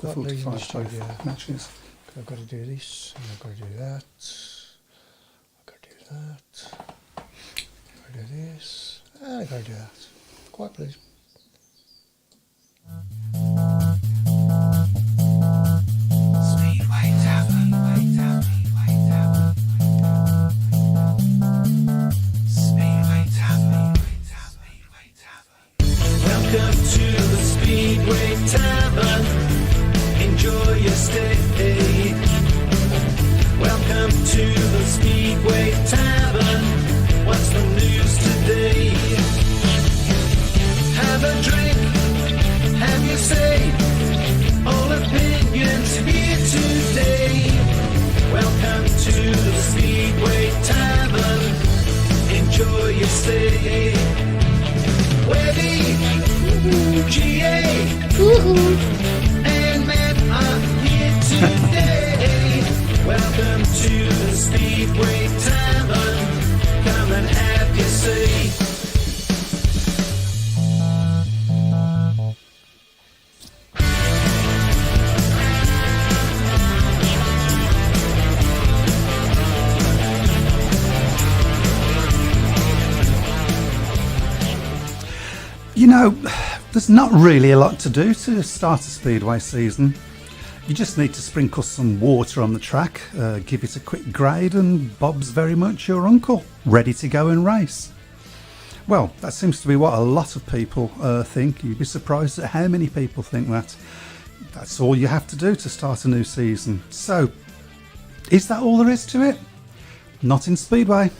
the 45 both matches. I've got to do this, and I've got to do that. I've got to do that. I've got to do this, and I've got to do that. Quite pleased. Speedway Tavern. Speedway Tavern. Welcome to the Speedway Tavern. Enjoy your stay. Welcome to the Speedway Tavern. What's the news today? Have a drink, have your say. All opinions here today. Welcome to the Speedway Tavern. Enjoy your stay. Webby, GA, and Matt are here today. Welcome to the Speedway Tavern. Come and have your say. You know, there's not really a lot to do to start a speedway season. You just need to sprinkle some water on the track, give it a quick grade, and Bob's very much your uncle, ready to go and race. Well, that seems to be what a lot of people think. You'd be surprised at how many people think that. That's all you have to do to start a new season. So, is that all there is to it? Not in Speedway.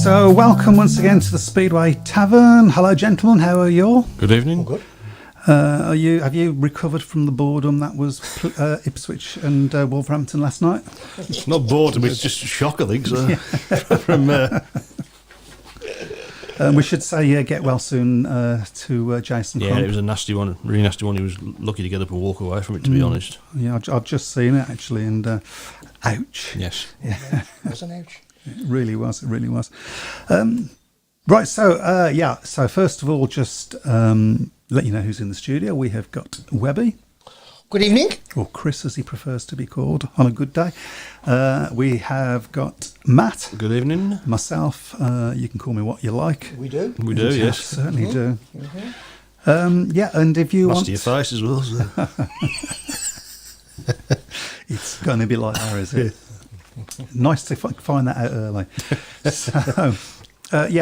So welcome once again to the Speedway Tavern. Hello gentlemen, how are you all? Good evening. All good. Have you recovered from the boredom that was Ipswich and Wolverhampton last night? It's not boredom, it's just shock, I think. So. From we should say get well soon to Jason yeah, Crump. it was a nasty one, really nasty one. He was lucky to get up and walk away from it, to be honest. Yeah, I've just seen it actually, and ouch. Yes. Yeah. It was an ouch. It really was. Right, so first of all, just let you know who's in the studio. We have got Webby. Good evening. Or Chris, as he prefers to be called on a good day. We have got Matt. Good evening. Myself. You can call me what you like. We do. We do, yes. Certainly do. And if you Must want... your face as well. So. It's going to be like that, is it? Nice to find that out early.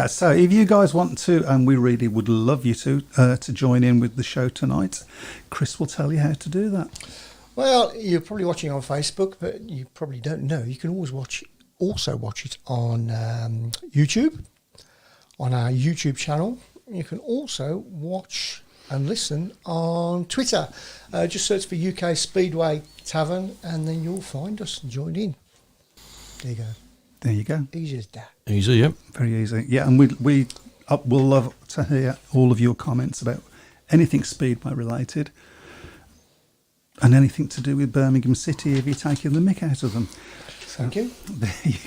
So if you guys want to, and we really would love you to join in with the show tonight, Chris will tell you how to do that. Well, you're probably watching on Facebook, but you probably don't know. You can always also watch it on YouTube, on our YouTube channel. You can also watch and listen on Twitter. Just search for UK Speedway Tavern, and then you'll find us and join in. There you go. Easy as that. Easy, yep. Very easy. Yeah, and we'll love to hear all of your comments about anything Speedway related and anything to do with Birmingham City if you're taking the mick out of them. So, thank you. There you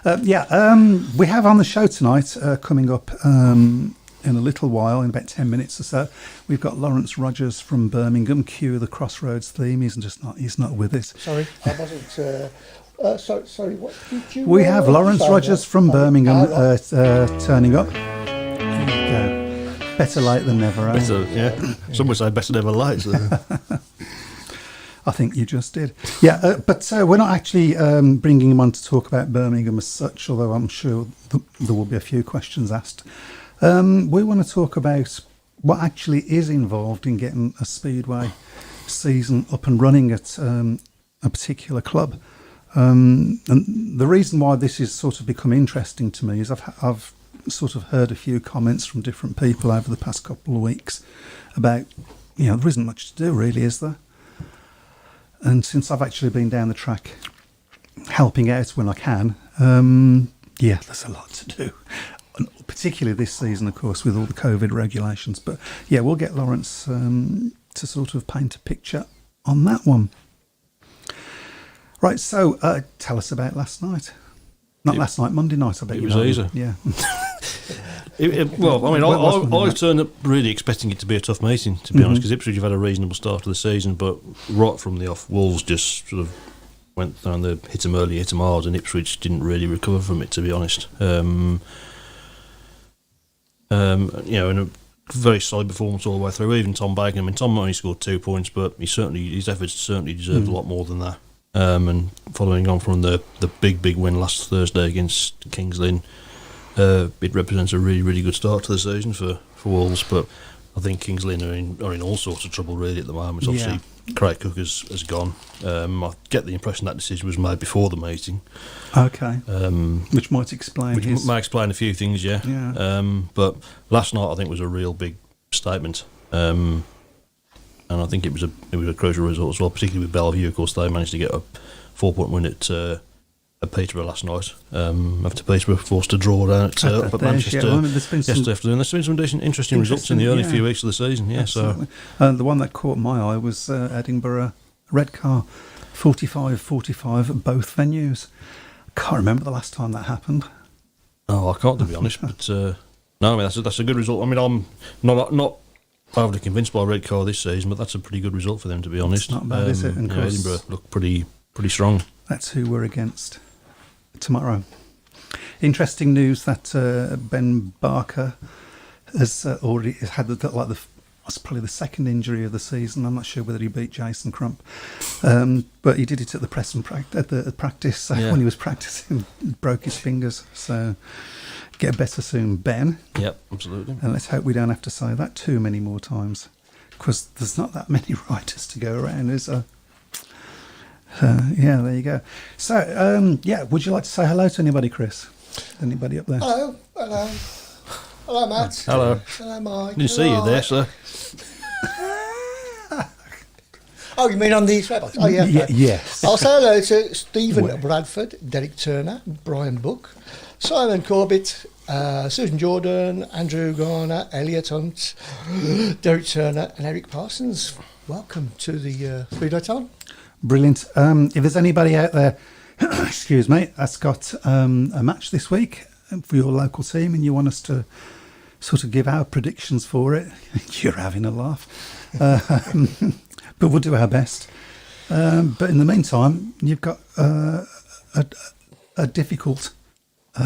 go. We have on the show tonight, coming up in a little while, in about 10 minutes or so, we've got Laurence Rogers from Birmingham. Cue the Crossroads theme. He's not with us. Sorry, I wasn't... sorry, what did you... We have Laurence Rogers from Birmingham turning up. There you go. Better late than never, eh? Better, yeah. Some would say better never late. So. I think you just did. Yeah, but we're not actually bringing him on to talk about Birmingham as such, although I'm sure there will be a few questions asked. We want to talk about what actually is involved in getting a Speedway season up and running at a particular club. And the reason why this has sort of become interesting to me is I've sort of heard a few comments from different people over the past couple of weeks about, there isn't much to do really, is there? And since I've actually been down the track helping out when I can, Yeah, there's a lot to do, and particularly this season, of course, with all the COVID regulations. But yeah, we'll get Laurence to sort of paint a picture on that one. Right, so tell us about last night. Not last night, Monday night, I bet it you was know. easy. Yeah. Well, I mean, Well, it was Monday I night. turned up really expecting it to be a tough meeting, to be honest, because Ipswich have had a reasonable start to the season, but right from the off, Wolves just sort of went down the hit 'em early, hit 'em hard, and Ipswich didn't really recover from it, to be honest. You know, in a very solid performance all the way through. Even Tom Bacon, I mean, Tom only scored 2 points, but his efforts certainly deserved a lot more than that. And following on from the big win last Thursday against Kings Lynn, it represents a really, really good start to the season for Wolves. But I think Kings Lynn are in all sorts of trouble really at the moment. Obviously, Craig Cook has gone. I get the impression that decision was made before the meeting. Okay. Which might explain Which his... may explain a few things, yeah. But last night I think was a real big statement, and I think it was a crucial result as well, particularly with Bellevue. Of course, they managed to get a 4-point win at Peterborough last night. After Peterborough forced to draw down up at Manchester yesterday afternoon. There's been some decent, interesting results in the early few weeks of the season. Yeah, absolutely. So the one that caught my eye was Edinburgh Redcar, 45-45 at both venues. Can't remember the last time that happened. Oh, I can't, to be honest. But no, I mean that's a good result. I mean, I'm not overly convinced by Redcar this season, but that's a pretty good result for them, to be honest. It's not bad, is it? And you know, Edinburgh look pretty strong. That's who we're against tomorrow. Interesting news that Ben Barker has already had that's probably the second injury of the season. I'm not sure whether he beat Jason Crump, but he did it at the practice when he was practicing, broke his fingers. So get better soon, Ben. Yep, absolutely. And let's hope we don't have to say that too many more times, because there's not that many writers to go around, is there? Yeah, there you go. So, would you like to say hello to anybody, Chris? Anybody up there? Hello. Hello, Matt. Hello. Hello, Mike. Didn't see you there, sir. Oh, you mean on the sweatbox? Oh, yeah. Yes. I'll say hello to Stephen Bradford, Derek Turner, Brian Book, Simon Corbett, Susan Jordan, Andrew Garner, Elliot Hunt, Derek Turner, and Eric Parsons. Welcome to the Speedway Tavern. Brilliant. If there's anybody out there, excuse me, that's got a match this week for your local team and you want us to sort of give our predictions for it, you're having a laugh. But we'll do our best. But in the meantime, you've got a difficult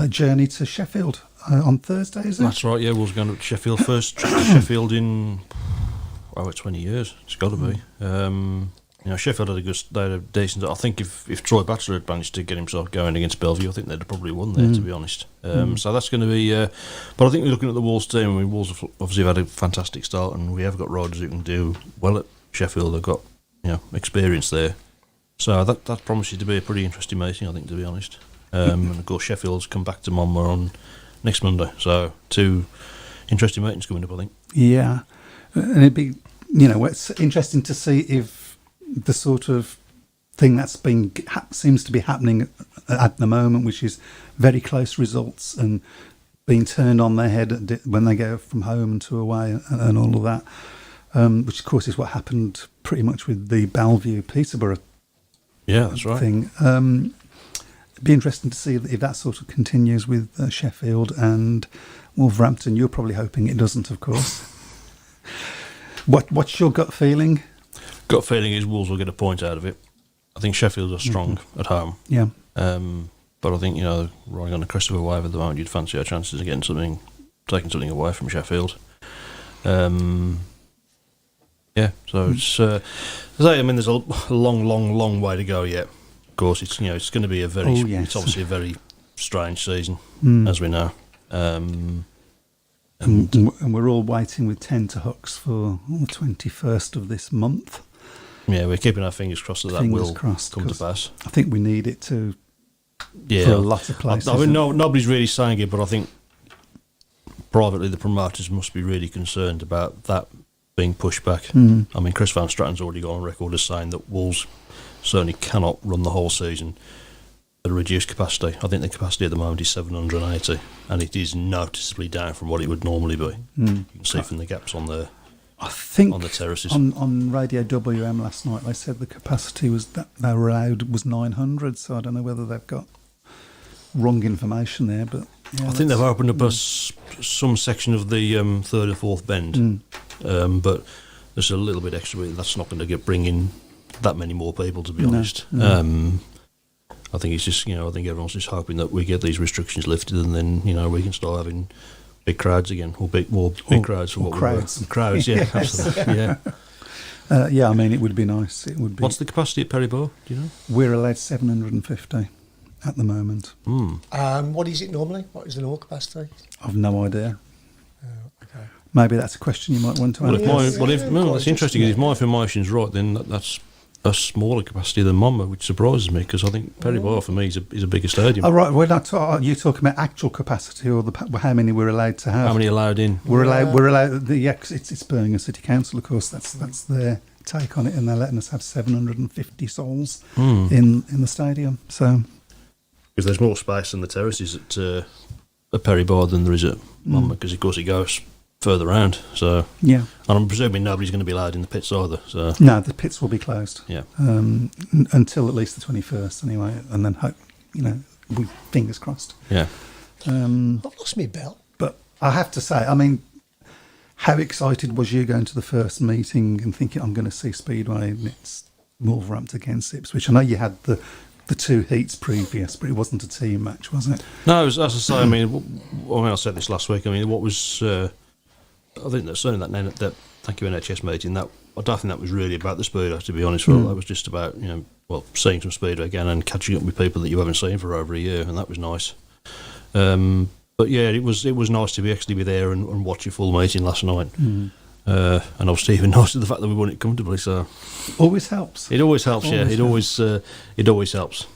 journey to Sheffield on Thursday, is it? That's right, yeah. Wolves going to Sheffield first. Trip to Sheffield in 20 years. It's got to be. You know, Sheffield had a decent. I think if Troy Batchelor had managed to get himself going against Bellevue, I think they'd have probably won there, to be honest. So that's going to be. But I think we're looking at the Wolves team. I mean, Wolves have obviously had a fantastic start, and we have got riders who can do well at Sheffield. They've got experience there, so that promises to be a pretty interesting meeting, I think, to be honest. And of course, Sheffield's come back to Monmouth on next Monday, so 2 interesting meetings coming up, I think. Yeah, and it'd be it's interesting to see if the sort of thing that's seems to be happening at the moment, which is very close results and being turned on their head when they go from home and to away and all of that, which of course is what happened pretty much with the Bellevue Peterborough that's right. thing. It'd be interesting to see if that sort of continues with Sheffield and Wolverhampton. You're probably hoping it doesn't, of course. What's your gut feeling? Gut feeling is Wolves will get a point out of it. I think Sheffield are strong at home. Yeah. But I think, riding on the crest of a wave at the moment, you'd fancy our chances of taking something away from Sheffield. So it's, there's a long way to go yet. Of course, it's going to be it's obviously a very strange season, as we know. And we're all waiting with tenterhooks for the 21st of this month. Yeah, we're keeping our fingers crossed that will come to pass. I think we need it to. For a lot of places. I mean, nobody's really saying it, but I think privately the promoters must be really concerned about that being pushed back. I mean, Chris Van Stratton's already got on record as saying that Wolves certainly cannot run the whole season at a reduced capacity. I think the capacity at the moment is 780, and it is noticeably down from what it would normally be. You can see from the gaps on the I think on the terraces. on Radio WM last night they said the capacity was that they were allowed was 900. So I don't know whether they've got wrong information there, but yeah, I think they've opened up some section of the third and fourth bend, but there's a little bit extra. That's not going to bring in that many more people, to be honest. No. I think it's just, I think everyone's just hoping that we get these restrictions lifted, and then we can start having big crowds again, or big crowds for what crowds. we were. Crowds, yeah, absolutely, yeah. Yeah, I mean, it would be nice. It would be. What's the capacity at Perry Bar? Do you know? We're allowed 750 at the moment. What is it normally? What is the normal capacity? I've no idea. Okay. Maybe that's a question you might want to ask. That's interesting. If my information's right, then that's a smaller capacity than Monmouth, which surprises me, because I think Perry Bar for me is a bigger stadium. Oh, right. We're not. Are you talking about actual capacity or how many we're allowed to have? How many allowed in? We're allowed. It's Birmingham City Council, of course. That's their take on it, and they're letting us have 750 souls in the stadium. So because there's more space in the terraces at Perry Bar than there is at Monmouth, because of course it goes further round. So yeah, and I'm presuming nobody's going to be allowed in the pits either. So no, the pits will be closed. Yeah, until at least the 21st anyway, and then hope we fingers crossed. Yeah. I've lost me bell. But I have to say, I mean, how excited was you going to the first meeting and thinking I'm going to see Speedway and it's Wolverhampton against Ipswich? I know you had the two heats previous, but it wasn't a team match, was it? No, as I say, I mean, I said this last week. I mean, what was I think that certainly that thank you NHS meeting, that I don't think that was really about the Speedway, to be honest. That was just about seeing some Speedway again and catching up with people that you haven't seen for over a year, and that was nice. But yeah, it was nice to actually be there and watch a full meeting last night. And obviously even nicer the fact that we won it comfortably. So always helps. It always helps. It always helps.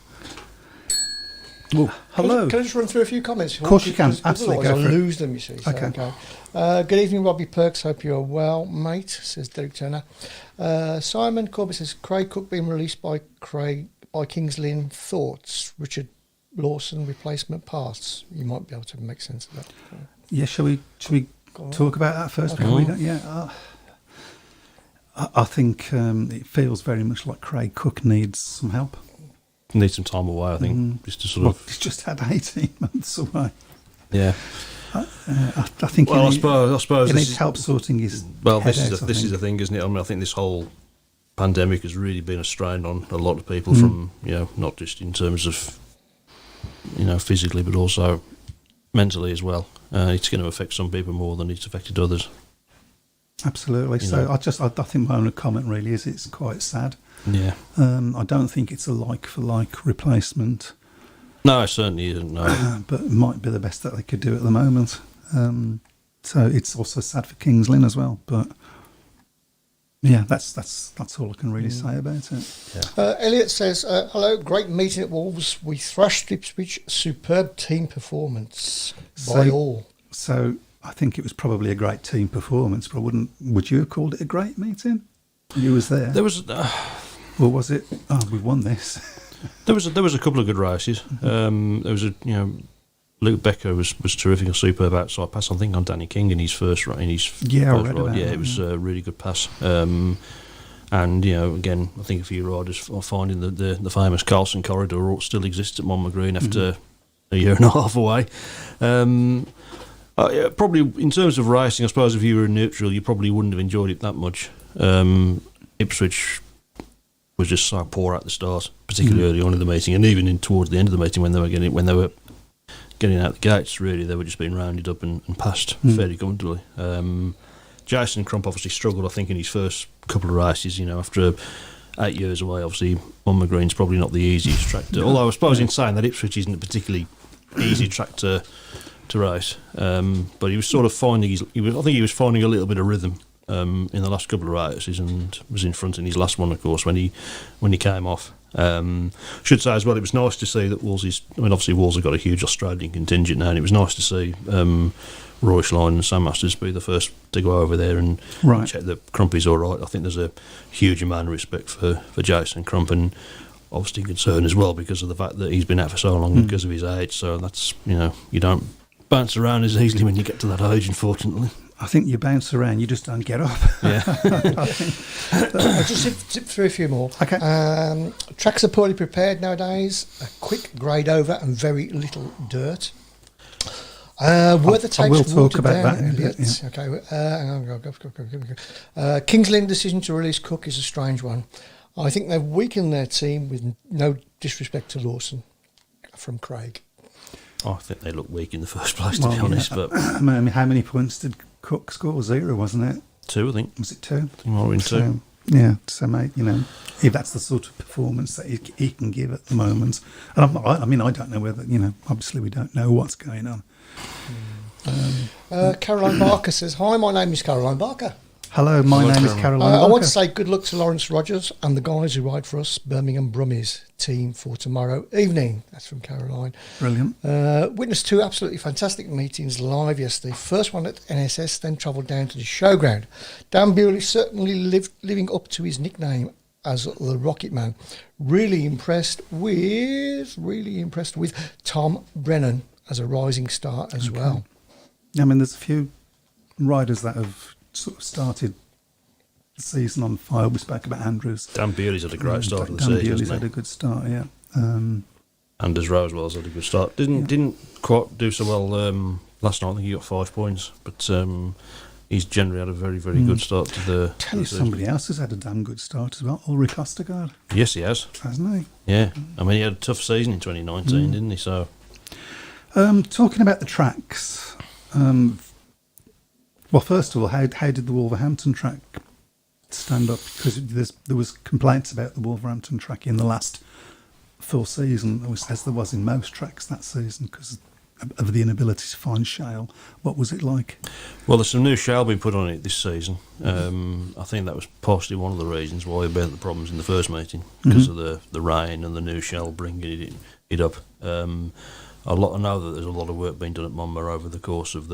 Well, hello. Can I just run through a few comments? Of course you can. Absolutely, Otherwise go for I'll it. lose them, you see. So, Okay. Good evening, Robbie Perks. Hope you're well, mate, says Derek Turner. Simon Corbett says, Craig Cook being released by Kings Lynn. Thoughts? Richard Lawson replacement paths. You might be able to make sense of that. Yeah, shall we talk about that first? Before we go? Yeah. I think it feels very much like Craig Cook needs some help. Need some time away, I think, just to sort of. He's just had 18 months away. Yeah. I think. Well, I suppose he needs help sorting his. Well, head this is the thing, isn't it? I mean, I think this whole pandemic has really been a strain on a lot of people, from not just in terms of physically, but also mentally as well. It's going to affect some people more than it's affected others. Absolutely. So I think my only comment really is it's quite sad. Yeah. I don't think it's a like-for-like replacement. No, it certainly isn't, no. But it might be the best that they could do at the moment. So it's also sad for Kings Lynn as well. But yeah, that's all I can really say about it. Yeah. Elliot says, hello, great meeting at Wolves. We thrashed Ipswich. Superb team performance by all. So I think it was probably a great team performance, but would you have called it a great meeting? You was there. There was... or was it, we won this? There was a couple of good races. There was Luke Becker was terrific, a superb outside pass, I think, on Danny King in his first ride. It was a really good pass. And again, I think a few riders are finding that the famous Carlson corridor still exists at Monmouth Green after a year and a half away. Probably in terms of racing, I suppose if you were in neutral, you probably wouldn't have enjoyed it that much. Ipswich was just so poor at the start, particularly early on in the meeting, and even towards the end of the meeting when they were getting out the gates. Really, they were just being rounded up and passed fairly comfortably. Jason Crump obviously struggled, I think, in his first couple of races. After 8 years away, obviously Monmouth Green's probably not the easiest track to. Although I suppose in saying that Ipswich isn't a particularly easy track to race, but he was sort of finding I think he was finding a little bit of rhythm in the last couple of races, and was in front in his last one, of course, when he came off. Should say as well, it was nice to see that obviously Wolves have got a huge Australian contingent now, and it was nice to see Roy Schlein and Sam Masters be the first to go over there and check that Crumpy's all right. I think there's a huge amount of respect for Jason Crump, and obviously concern as well because of the fact that he's been out for so long because of his age. So that's, you don't bounce around as easily when you get to that age, unfortunately. I think you bounce around, you just don't get up. Yeah. I'll just zip through a few more. Okay. Tracks are poorly prepared nowadays. A quick grade over and very little dirt. Were the I will tapes talk watered about down, that in a Elliot? bit, yeah. Okay. Hang on, go. Kings Lynn decision to release Cook is a strange one. I think they've weakened their team with no disrespect to Lawson from Craig. I think they look weak in the first place, to be honest. But I mean, how many points did Cook score? 0, wasn't it? 2, I think. Was it 2? I think more in 2. So, yeah, so mate, if that's the sort of performance that he can give at the moment, and I don't know whether, obviously we don't know what's going on. Caroline Barker says, "Hi, my name is Caroline Barker. Hello, my Hello, name is Caroline. Caroline I Barker. want to say good luck to Laurence Rogers and the guys who ride for us, Birmingham Brummies team, for tomorrow evening." That's from Caroline. Brilliant. Witnessed 2 absolutely fantastic meetings live yesterday. First one at NSS, then travelled down to the showground. Dan Bewley certainly living up to his nickname as the Rocket Man. Really impressed with Tom Brennan as a rising star as well. I mean, there's a few riders that have sort of started the season on fire. We spoke about Andrews. Dan Bewley's had a great start of the Dan season. Bewley's hasn't had he? a good start, yeah. Anders Rosewell's had a good start. Didn't quite do so well last night. I think he got 5 points, but he's generally had a very, very good start to the Tell you, season. somebody else has had a damn good start as well. Ulrich Ostergaard, Yes, he has. hasn't he? Yeah. I mean, he had a tough season in 2019, didn't he? So, Talking about the tracks, well, first of all, how did the Wolverhampton track stand up? Because there was complaints about the Wolverhampton track in the last full season, as there was in most tracks that season, because of the inability to find shale. What was it like? well, there's some new shale being put on it this season. I think that was partially one of the reasons why we had the problems in the first meeting, because of the rain and the new shale bringing it up. I know that there's a lot of work being done at Monmouth over the course of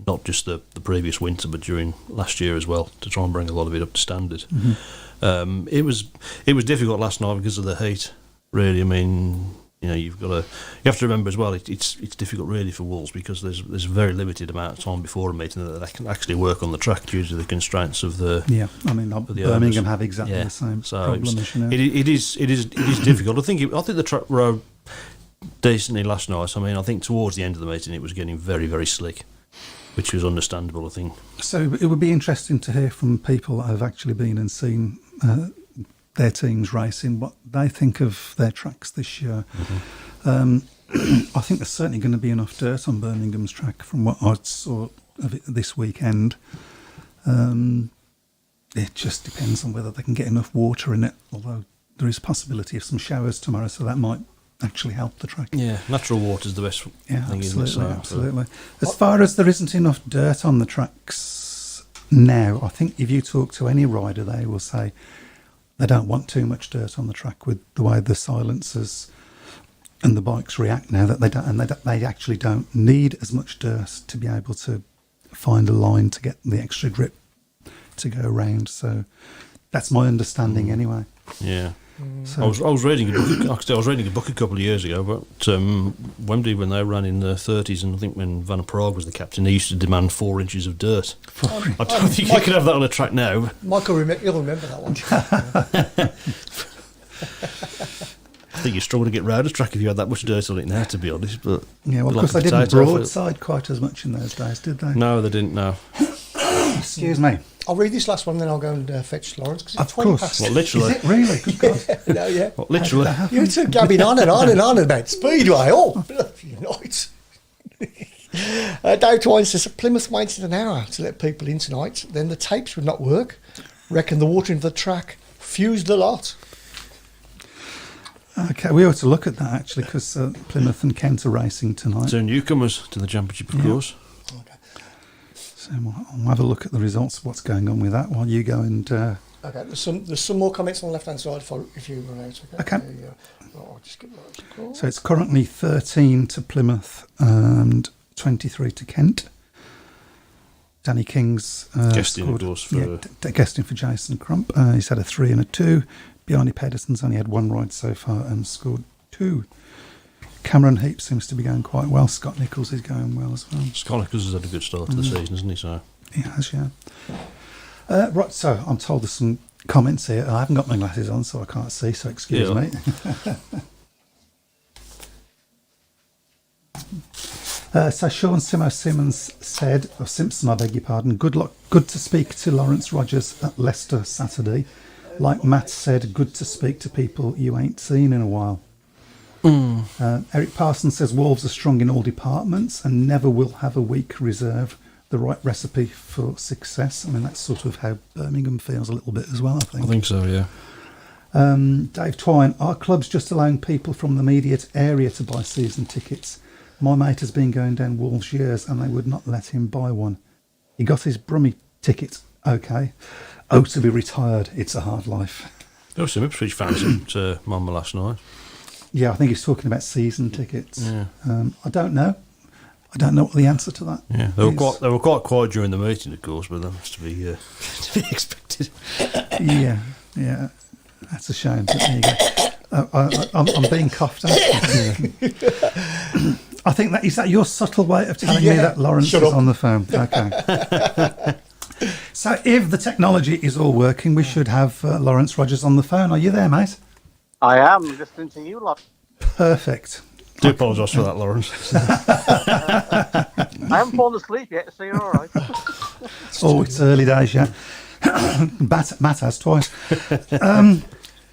not just the previous winter, but during last year as well, to try and bring a lot of it up to standard. It was difficult last night because of the heat. Really, I mean, you have to remember as well. It's difficult really for Wolves because there's a very limited amount of time before a meeting that they can actually work on the track due to the constraints of the. Yeah, I mean, Birmingham have exactly the same problem. It is difficult. I think the track rode decently last night. I mean, I think towards the end of the meeting it was getting very, very slick, which was understandable, I think. So it would be interesting to hear from people that have actually been and seen their teams racing, what they think of their tracks this year. I think there's certainly going to be enough dirt on Birmingham's track from what I saw of it this weekend. It just depends on whether they can get enough water in it, although there is possibility of some showers tomorrow, so that might actually help the track. Yeah, natural water's the best thing, isn't it? So, Absolutely. As far as there isn't enough dirt on the tracks now, I think if you talk to any rider, they will say they don't want too much dirt on the track with the way the silencers and the bikes react now. That they actually don't need as much dirt to be able to find a line to get the extra grip to go around. So that's my understanding anyway. Yeah. So, I was reading a book. I was reading a book a couple of years ago about Wembley when they ran in the 30s, and I think when Van Praag was the captain, they used to demand 4 inches of dirt. I don't think you could have that on a track now. Michael, you'll remember that one. I think you struggle to get round a track if you had that much dirt on it now, to be honest. But yeah, well, of course they didn't broadside quite as much in those days, did they? No, they didn't. No. Excuse me. I'll read this last one, then I'll go and fetch Laurence. 'Cause it's Of 20 course. past. What, literally? Is it really? Good God. No, yeah. What, literally? You two gabbing on and on and on about Speedway. Oh, bloody night. Dave Twine says, Plymouth waited an hour to let people in tonight. Then the tapes would not work. Reckon the water into the track fused the lot. Okay, we ought to look at that actually, because Plymouth and Kent are racing tonight. So newcomers to the championship, of course. Okay. So I'll have a look at the results of what's going on with that while you go and... Okay, there's some more comments on the left-hand side if you run out. Okay. There you go. Right, I'll just get Laurence a call. So it's currently 13 to Plymouth and 23 to Kent. Danny King's Guesting, scored, of course, for... guesting for Jason Crump. He's had a 3 and a 2. Bjarne Pedersen's only had 1 ride so far and scored 2. Cameron Heap seems to be going quite well. Scott Nichols is going well as well. Scott Nichols has had a good start to the season, hasn't he? So He has, yeah. Right, so I'm told there's some comments here. I haven't got my glasses on, so I can't see, so excuse me. So Sean Simmons said, or Simpson, I beg your pardon, good to speak to Laurence Rogers at Leicester Saturday. Like Matt said, good to speak to people you ain't seen in a while. Eric Parsons says Wolves are strong in all departments and never will have a weak reserve. The right recipe for success. I mean, that's sort of how Birmingham feels a little bit as well, I think. I think so, yeah. Dave Twine, are clubs just allowing people from the immediate area to buy season tickets? My mate has been going down Wolves years and they would not let him buy one. He got his Brummie ticket, okay. Oh, to be retired, it's a hard life. There were some Ipswich fans at Mama last night. Yeah, I think he's talking about season tickets. Yeah. I don't know. I don't know what the answer to that Yeah, they were quite quiet during the meeting, of course, but that's to be expected. Yeah, that's a shame. But there you go. I'm being coughed at. I think is that your subtle way of telling me that Laurence is on the phone. Okay. So if the technology is all working, we should have Laurence Rogers on the phone. Are you there, mate? I am listening to you lot. Perfect. Do apologise for that, Laurence. I haven't fallen asleep yet, so you're all right. Oh, it's early days, yeah. Matt has twice.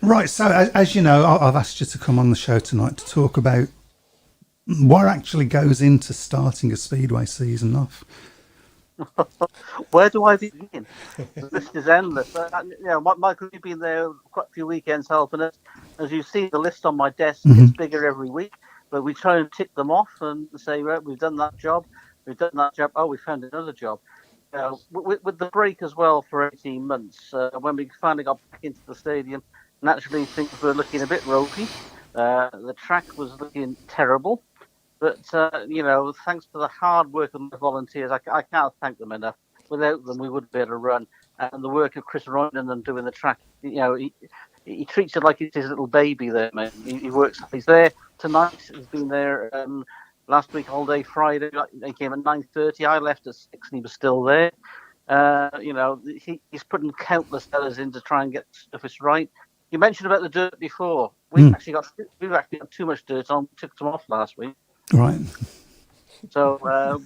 Right, so as you know, I've asked you to come on the show tonight to talk about what actually goes into starting a Speedway season off. Where do I begin? The list is endless. Michael, you've been there quite a few weekends helping us. As you see, the list on my desk gets bigger every week, but we try and tick them off and say, right, we've done that job. Oh, we found another job. With the break as well for 18 months, when we finally got back into the stadium, naturally things were looking a bit ropey. The track was looking terrible. But, thanks to the hard work of the volunteers, I can't thank them enough. Without them, we wouldn't be able to run. And the work of Chris Royden and doing the track, he treats it like it's his little baby there, mate. He works. He's there tonight. He's been there last week all day Friday. He came at 9:30. I left at 6 and he was still there. He's putting countless hours in to try and get the surface right. You mentioned about the dirt before. We've actually got too much dirt on. We took some off last week. Right. So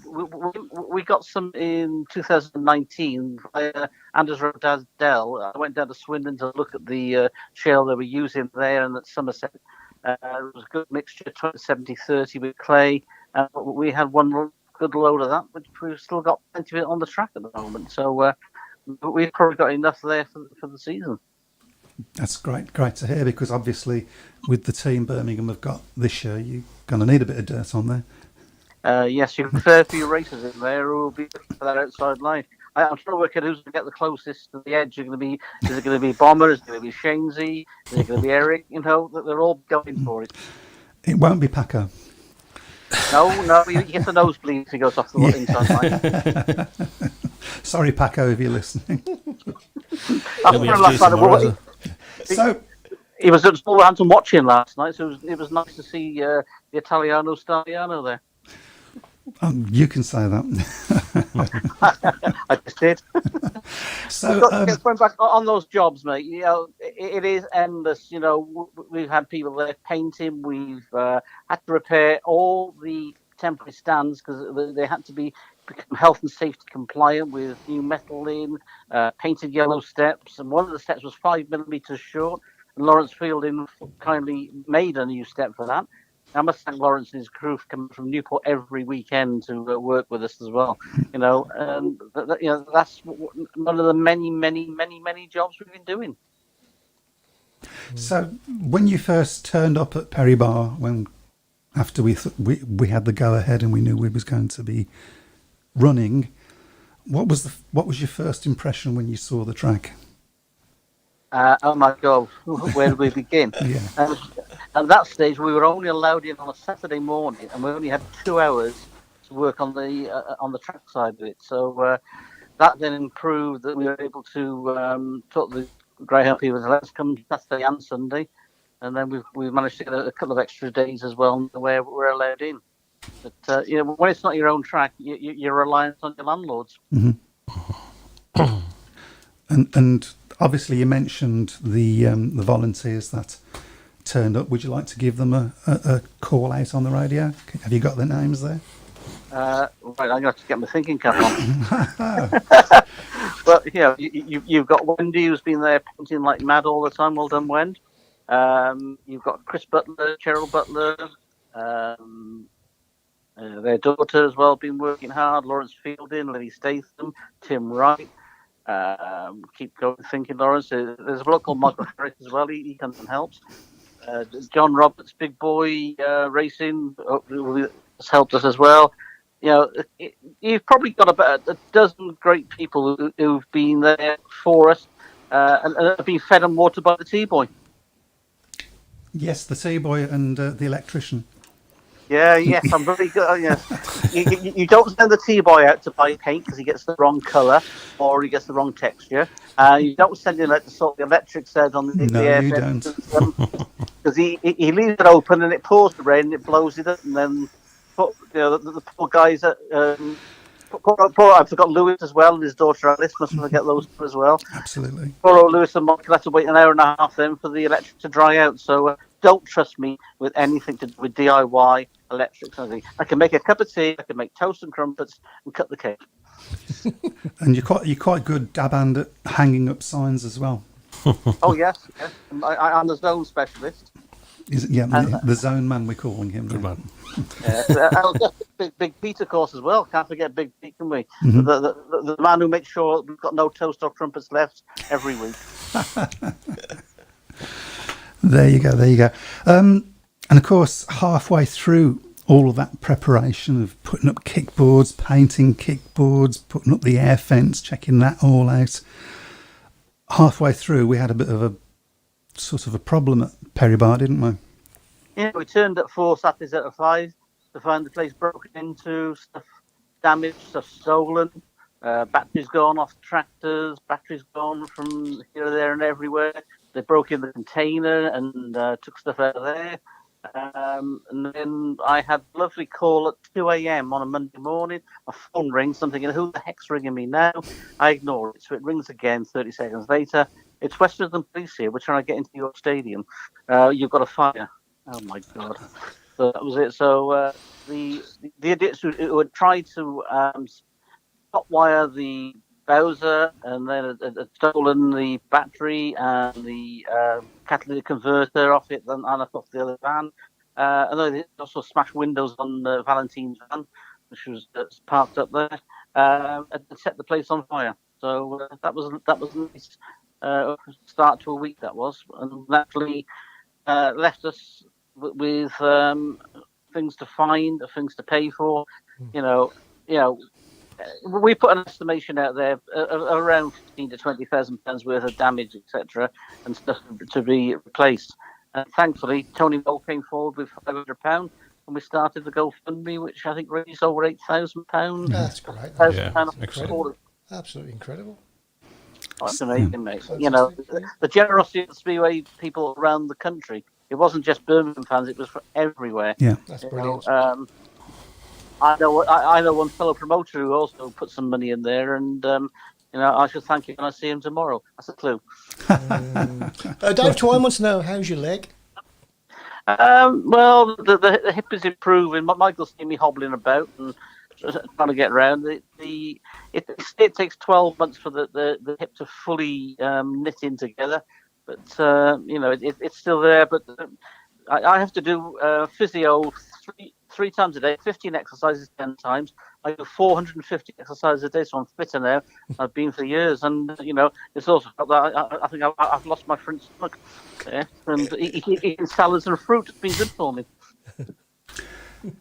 we got some in 2019 via Anders Rodell. I went down to Swindon to look at the shale they were using there and at Somerset. It was a good mixture, 70-30 with clay. We had one good load of that, but we've still got plenty of it on the track at the moment. So we've probably got enough there for the season. That's great to hear, because obviously with the team Birmingham have got this year, you're going to need a bit of dirt on there. Yes, you've got a fair few racers in there who will be looking for that outside line. I'm trying to work out who's going to get the closest to the edge. Is it going to be Bomber? Is it going to be Shainesy? Is it going to be Eric? They're all going for it. It won't be Paco. No, he gets a nosebleed if he goes off the inside line. Sorry, Paco, if you're listening. So it was at Wolverhampton watching last night, so it was nice to see the Italiano Staliano there. You can say that. I just did. So going back on those jobs, mate, it is endless. We've had people there painting. We've had to repair all the temporary stands because they had to become health and safety compliant with new metal in, painted yellow steps, and one of the steps was 5 millimeters short. And Laurence Fielding kindly made a new step for that. I must thank Laurence and his crew for coming from Newport every weekend to work with us as well. And that's one of the many jobs we've been doing. So when you first turned up at Perry Bar, after we had the go ahead and we knew we was going to be running, what was your first impression when you saw the track? Oh my God, where do we begin? Yeah. At that stage, we were only allowed in on a Saturday morning, and we only had 2 hours to work on the track side of it. So that then improved that we were able to talk to the Greyhound people said, let's come Saturday and Sunday, and then we've managed to get a couple of extra days as well where we're allowed in. But when it's not your own track, you're reliant on your landlords. And obviously you mentioned the volunteers that turned up. Would you like to give them a call out on the radio? Have you got their names there? Right, I'm going to have to get my thinking cap on. Well, you've got Wendy, who's been there painting like mad all the time. Well done, Wend. You've got Chris Butler, Cheryl Butler, their daughter as well, been working hard. Lawrence Fielding, Lily Statham, Tim Wright. Keep going thinking, Lawrence. There's a bloke called Michael Harris as well. He comes and helps. John Roberts, Big Boy Racing, has helped us as well. You've probably got about a dozen great people who've been there for us and have been fed and watered by the T-Boy. Yes, the T-Boy and the electrician. Yes, I'm very good. Yes. You don't send the T-Boy out to buy paint because he gets the wrong colour or he gets the wrong texture. You don't send him out to sort the electrics out on the air. No, you don't. Because he leaves it open and it pours the rain and it blows it up, and then the poor guys at I forgot Lewis as well, and his daughter Alice, must forget those two as well. Absolutely. Poor old Lewis and Mark had to wait an hour and a half then for the electric to dry out. So don't trust me with anything to do with DIY electrics. I can make a cup of tea, I can make toast and crumpets, and cut the cake. And you're quite good dab hand at hanging up signs as well. Oh yes. I'm the zone specialist. The zone man, we're calling him. Good man. Big Pete, of course, as well. Can't forget Big Pete, can we? Mm-hmm. The man who makes sure we've got no toast or crumpets left every week. There you go. And of course, halfway through all of that preparation of putting up kickboards, painting kickboards, putting up the air fence, checking that all out, halfway through we had a bit of a sort of a problem at Perry Bar, didn't we? Yeah, we turned at 4 Saturdays out of 5 to find the place broken into, stuff damaged, stuff stolen, batteries gone off tractors, batteries gone from here, there and everywhere. They broke in the container and took stuff out of there. And then I had a lovely call at 2 a.m. on a Monday morning. My phone rings. I'm thinking, who the heck's ringing me now? I ignore it. So it rings again 30 seconds later. It's West Midland Police here. We're trying to get into your stadium. You've got a fire. Oh, my God. So that was it. So the idiots who had tried to hotwire the Bowser and then had stolen the battery and the catalytic converter off it and off the other van. And they also smashed windows on Valentine's van, which was parked up there, and set the place on fire. So that was a nice start to a week, that was, and naturally left us with things to find, things to pay for. We put an estimation out there of around £15,000 to £20,000 worth of damage, etc., and stuff to be replaced. And thankfully, Tony Moll came forward with £500, and we started the GoFundMe, which I think raised over £8,000. That's great. Excellent. Absolutely incredible. Oh, that's amazing, mate. The generosity of the Speedway people around the country. It wasn't just Birmingham fans; it was for everywhere. Yeah, that's brilliant. I know one fellow promoter who also put some money in there, and I should thank you when I see him tomorrow. That's a clue. Dave Twine wants to know, how's your leg? Well, the hip is improving. Michael's seen me hobbling about and trying to get around. It takes 12 months for the hip to fully knit in together, but it's still there. But I have to do physio three times a day, 15 exercises 10 times. I do 450 exercises a day, so I'm fitter now. I've been for years, and it's also I think I've lost my front stomach, and eating salads and fruit has been good for me. Do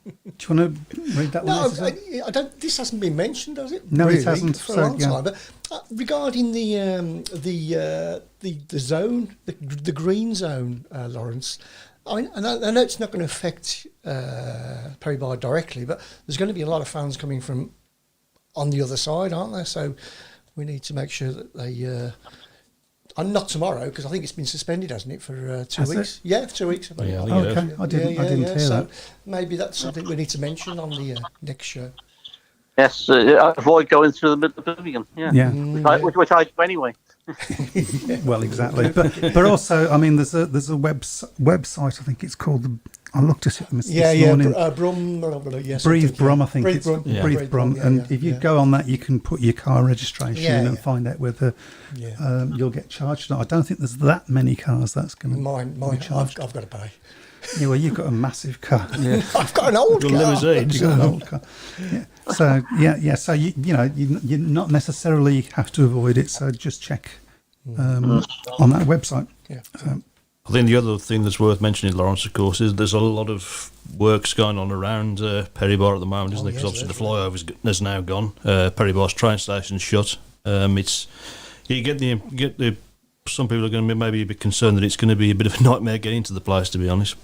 you want to read that one? No, I don't. This hasn't been mentioned, has it? No, really, it hasn't. For a long time. But regarding the zone, the green zone, Laurence. I know it's not going to affect Perry Bar directly, but there's going to be a lot of fans coming from on the other side, aren't there? So we need to make sure that they And not tomorrow, because I think it's been suspended, hasn't it, for 2 Has weeks? it? Yeah, for 2 weeks. I think. Yeah, I think it Okay, is. I didn't hear so that. maybe that's something we need to mention on the next show. Yes, avoid going through the middle of Birmingham. Yeah, Yeah. which I do anyway. Well, exactly. But also, I mean, there's a website. I think it's called. I looked at it this morning. Brum, Breathe Brum, I think Breathe it's Brum. Yeah. Breathe Brum. And if you go on that, you can put your car registration in and find out whether you'll get charged or not. I don't think there's that many cars that's going to Mine, I've got to pay. Yeah, well, you've got a massive car. Yeah. I've got an old Your car. limousine. You've got an old car. Yeah. So So you not necessarily have to avoid it. So just check on that website. Yeah. I think the other thing that's worth mentioning, Laurence, of course, is there's a lot of works going on around Perry Bar at the moment, isn't there? Because obviously the flyover is now gone. Perry Bar's train station's shut. It's you get the some people are going to be maybe a bit concerned that it's going to be a bit of a nightmare getting to the place, to be honest.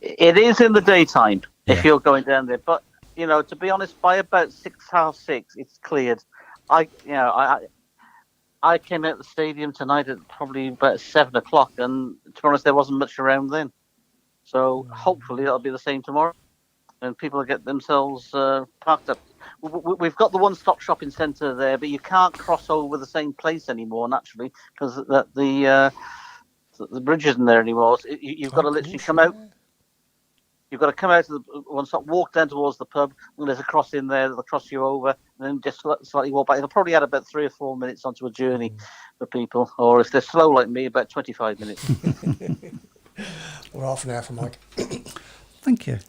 It is in the daytime if Yeah. you're going down there, but to be honest, by about 6:30, it's cleared. I came out of the stadium tonight at probably about 7:00, and to be honest, there wasn't much around then. So hopefully it'll be the same tomorrow, and people will get themselves parked up. We've got the one-stop shopping centre there, but you can't cross over the same place anymore, naturally, because the bridge isn't there anymore. So you've got to literally come out. You've got to come out of the one stop, walk down towards the pub, and there's a crossing there that'll cross you over, and then just slightly walk back. It'll probably add about 3 or 4 minutes onto a journey for people, or if they're slow like me, about 25 minutes. Or half an hour for Mike. Thank you.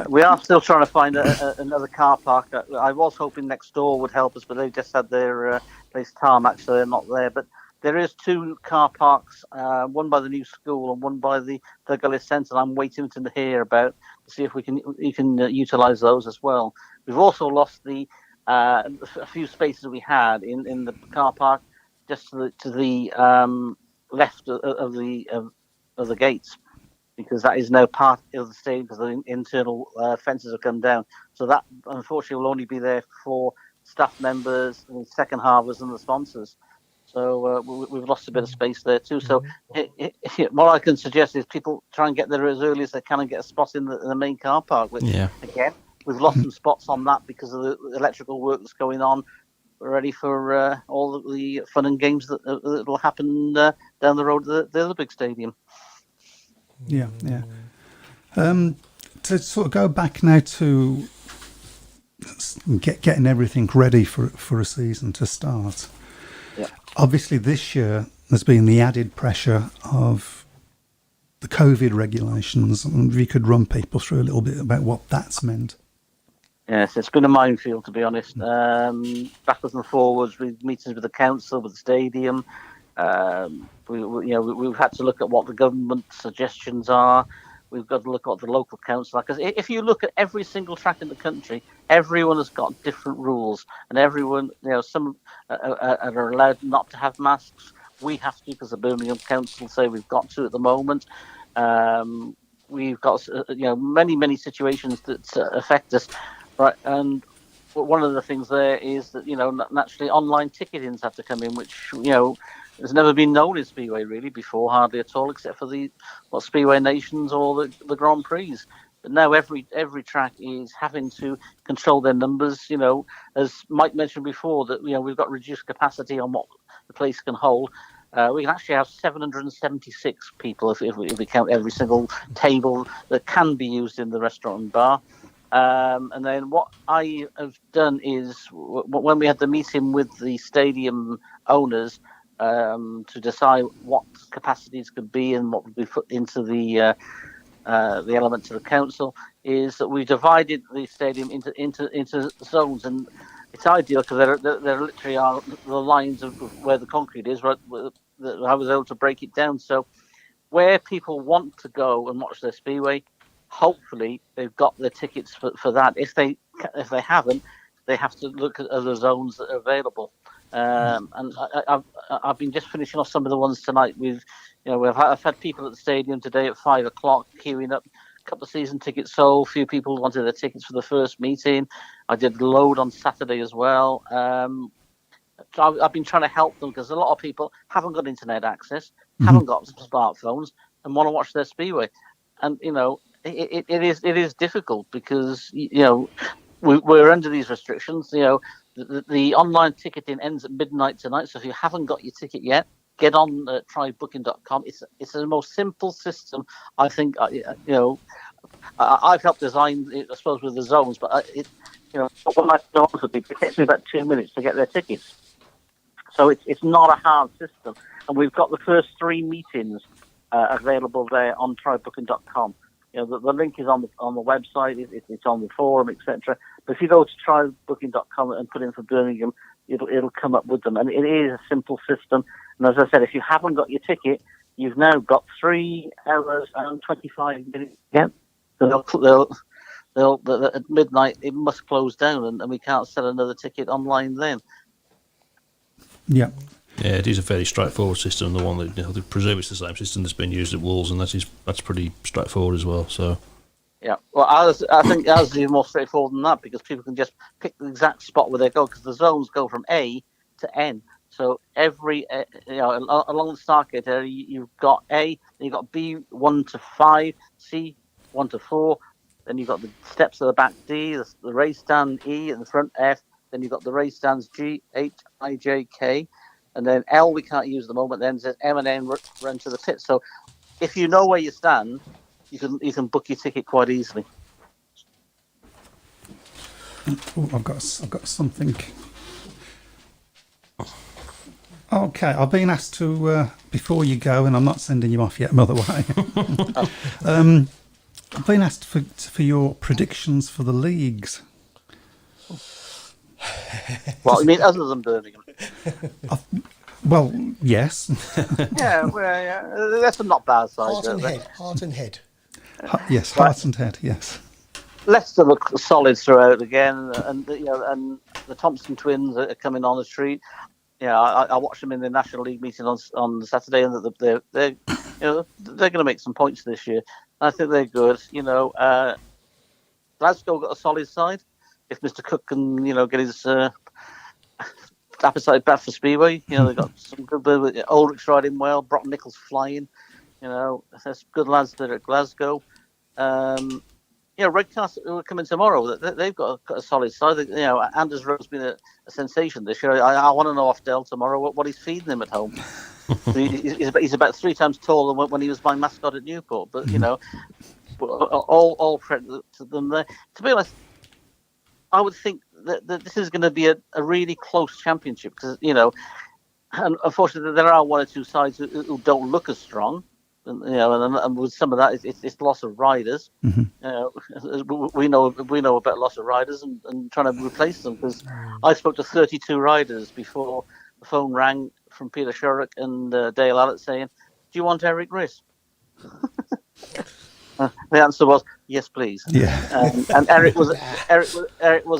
We are still trying to find another car park. I was hoping next door would help us, but they've just had their place tarmac, so they're not there. But there is 2 car parks, one by the new school and one by the Gullis Centre. I'm waiting to hear about to see if we can utilise those as well. We've also lost a few spaces we had in the car park just to the left of the gates, because that is now part of the stadium because the internal fences have come down. So that unfortunately will only be there for staff members, and second halvers, and the sponsors. So we've lost a bit of space there too. So what I can suggest is people try and get there as early as they can and get a spot in the main car park. Which again, we've lost some spots on that because of the electrical work that's going on. We're ready for all the fun and games that will happen down the road to the other big stadium. Yeah. To sort of go back now to getting everything ready for a season to start. Yeah. Obviously, this year there's been the added pressure of the COVID regulations, and if you could run people through a little bit about what that's meant. Yes, it's been a minefield, to be honest. Backwards and forwards with meetings with the council, with the stadium. We've had to look at what the government suggestions are. We've got to look at what the local council are. Because if you look at every single track in the country, everyone has got different rules, and everyone, some are allowed not to have masks. We have to, because the Birmingham Council say we've got to at the moment. We've got many situations that affect us, right? And one of the things there is that naturally online ticketing's have to come in, which has never been known in Speedway really before, hardly at all, except for the Speedway Nations or the Grand Prix. But now every track is having to control their numbers. As Mike mentioned before, that we've got reduced capacity on what the place can hold. We can actually have 776 people if we count every single table that can be used in the restaurant and bar. And then what I have done is, when we had the meeting with the stadium owners to decide what capacities could be and what would be put into the element to the council, is that we divided the stadium into zones, and it's ideal because there literally are the lines of where the concrete is. Right, I was able to break it down, so where people want to go and watch their Speedway, hopefully they've got their tickets for that. If they haven't, they have to look at other zones that are available. And I've been just finishing off some of the ones tonight. I've had people at the stadium today at 5:00 queuing up. A couple of season tickets sold. A few people wanted their tickets for the first meeting. I did load on Saturday as well. So I've been trying to help them because a lot of people haven't got internet access, haven't got smartphones, and want to watch their Speedway. And it is difficult because we're under these restrictions. The online ticketing ends at midnight tonight. So if you haven't got your ticket yet, get on trybooking.com. It's the most simple system. I think I've helped design it, I suppose, with the zones, but when I go on to people, it takes me about 2 minutes to get their tickets. So it's not a hard system, and we've got the first 3 meetings available there on trybooking.com. The link is on the website, it's on the forum, etc. But if you go to trybooking.com and put in for Birmingham, it'll come up with them, and it is a simple system. And as I said, if you haven't got your ticket, you've now got 3 hours and 25 minutes again. So they'll at midnight it must close down, and we can't sell another ticket online then. Yeah. Yeah, it is a fairly straightforward system. The one that they presume it's the same system that's been used at Wolves, and that's pretty straightforward as well. So, yeah, well, I think ours is even more straightforward than that because people can just pick the exact spot where they go because the zones go from A to N. So every along the Stargate area, you've got A, then you've got B 1 to 5, C 1 to 4, then you've got the steps of the back D, the race stand E, and the front F. Then you've got the race stands G, H, I, J, K. And then L we can't use at the moment. Then it says M and N run to the pit. So if you know where you stand, you can book your ticket quite easily. Oh, I've got something. Okay, I've been asked to before you go, and I'm not sending you off yet, by the way. I've been asked for your predictions for the leagues. Well, I mean, other than Birmingham. Well, yes. That's a not bad side. Heart and head. Yes, heart and head. Yes. Leicester look solid throughout again, and the Thompson twins are coming on the street. I watched them in the National League meeting on Saturday, and they're going to make some points this year. I think they're good. Glasgow got a solid side. If Mr. Cook can, get his appetite back for Speedway, they've got some good. Ulrich's riding well. Brock Nichols flying. There's good lads there at Glasgow. Redcast who are coming tomorrow. They've got a solid side. Anders Rowe's been a sensation this year. I want to know off Dale tomorrow what he's feeding him at home. He's about 3 times taller than when he was my mascot at Newport. But all credit to them there. To be honest, I would think that this is going to be a really close championship because and unfortunately there are 1 or 2 sides who don't look as strong. And with some of that, it's loss of riders. Mm-hmm. We know about loss of riders and trying to replace them because I spoke to 32 riders before the phone rang from Peter Sherrick and Dale Allett saying, "Do you want Eric Riss?" The answer was yes, please. Yeah. And Eric was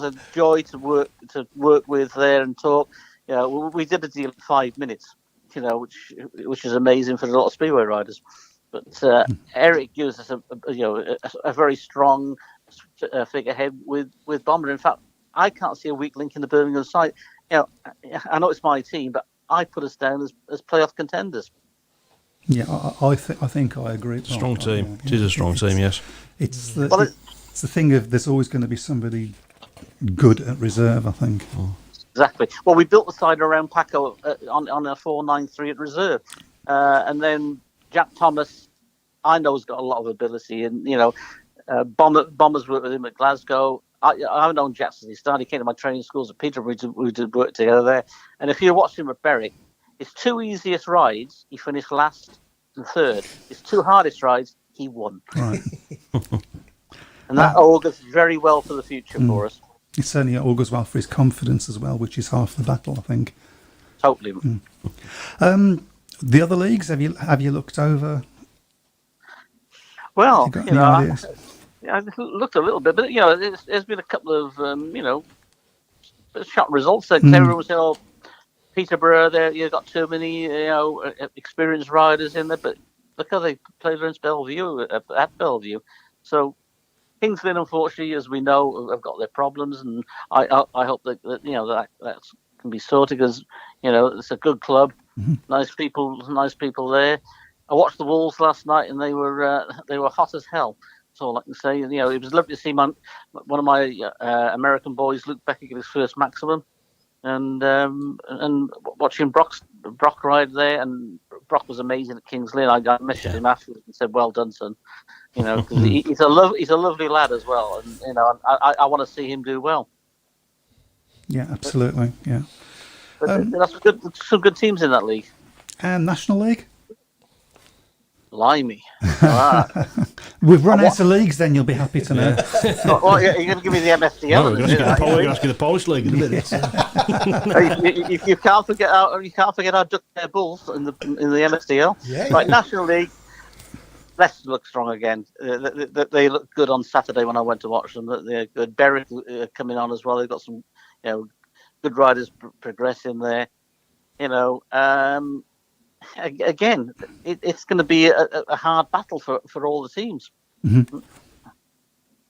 a joy to work with there and talk. We did a deal in 5 minutes. Which is amazing for a lot of Speedway riders. But Eric gives us a very strong figurehead with Bomber. In fact, I can't see a weak link in the Birmingham side. I know it's my team, but I put us down as playoff contenders. Yeah, I think I agree. Strong team. It is a strong team, yes. It's the thing of there's always going to be somebody good at reserve, I think. Oh. Exactly. Well, we built the side around Paco on a 493 at reserve, and then Jack Thomas, I know, has got a lot of ability, and Bombers worked with him at Glasgow. I've known Jack since he started. He came to my training schools at Peterborough. We did work together there. And if you watch him at Berwick, his 2 easiest rides, he finished last and third. His 2 hardest rides, he won. Right. And that augurs very well for the future for us. It certainly augurs well for his confidence as well, which is half the battle, I think. Totally. The other leagues, have you looked over? Well, ideas? I looked a little bit, but there's been a couple of shot results. Everyone was saying, "Oh, Peterborough, there you've got too many experienced riders in there." But look how they played against Bellevue at Bellevue. So Kingsland, unfortunately, as we know, have got their problems, and I hope that can be sorted because it's a good club, nice people there. I watched the Wolves last night, and they were hot as hell. That's all I can say. It was lovely to see one of my American boys, Luke Becker, get his first maximum, and watching Brock ride there, and Brock was amazing at Kingsley. And I messaged him afterwards and said, "Well done, son." Because he's a lovely lad as well, and I want to see him do well. Yeah, absolutely. Yeah. But that's some good teams in that league. And National League? Blimey. Right. We've run out of leagues, then you'll be happy to know. Well, you're going to give me the MSDL. No, we're going to ask you the Polish league in a minute. You can't forget our Duck Bear Bulls in the MSDL. Yeah. Right, National League. Leicester look strong again. They look good on Saturday when I went to watch them. They're good. Berwick coming on as well. They've got some, good riders progressing there. Again, it's going to be a hard battle for all the teams. Mm-hmm.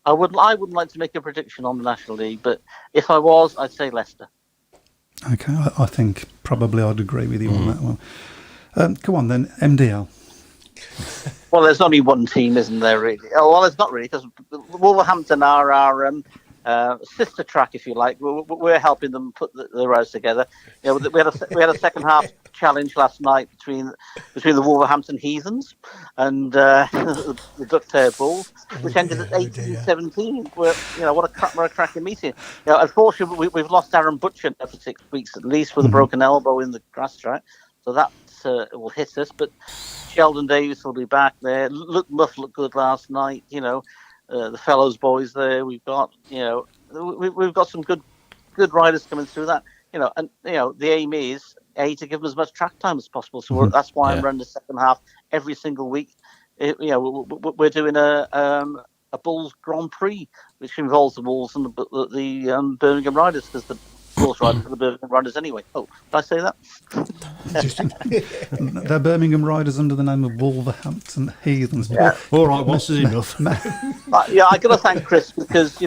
I wouldn't like to make a prediction on the National League, but if I was, I'd say Leicester. Okay, I think probably I'd agree with you on that one. Come on then, MDL. Well, there's only one team, isn't there, really? Oh, well, it's not really, because Wolverhampton are our sister track, if you like. We're helping them put the rows together. We had a second half challenge last night between the Wolverhampton Heathens and the Ducktail Bulls, which ended at 18-17. What a cracking meeting. Unfortunately, we've lost Aaron Butcher now for 6 weeks at least with a broken elbow in the grass track, so that will hit us. But Sheldon Davis will be back there. Muff looked good last night. The Fellows boys there. We've got we've got some good riders coming through that. The aim is to give them as much track time as possible. So that's why I'm running the second half every single week. We're doing a Bulls Grand Prix, which involves the Wolves and the Birmingham Riders, because the Bulls riders are the Birmingham Riders anyway. Oh, did I say that? They're Birmingham Riders under the name of Wolverhampton Heathens. Yeah. All right, once is enough. I got to thank Chris because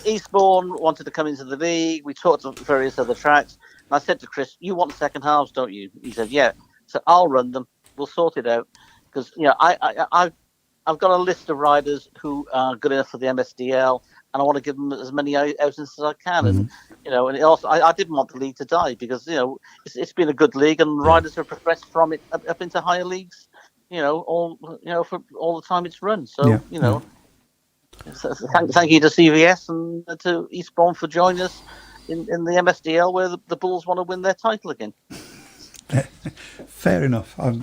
Eastbourne wanted to come into the league. We talked to various other tracks, and I said to Chris, "You want second halves, don't you?" He said, "Yeah." So I'll run them. We'll sort it out because I've got a list of riders who are good enough for the MSDL, and I want to give them as many outings as I can. And and also I didn't want the league to die because it's been a good league, and riders have progressed from it up into higher leagues. For all the time it's run. So so thank you to CVS and to Eastbourne for joining us in the MSDL, where the Bulls want to win their title again. Fair enough. I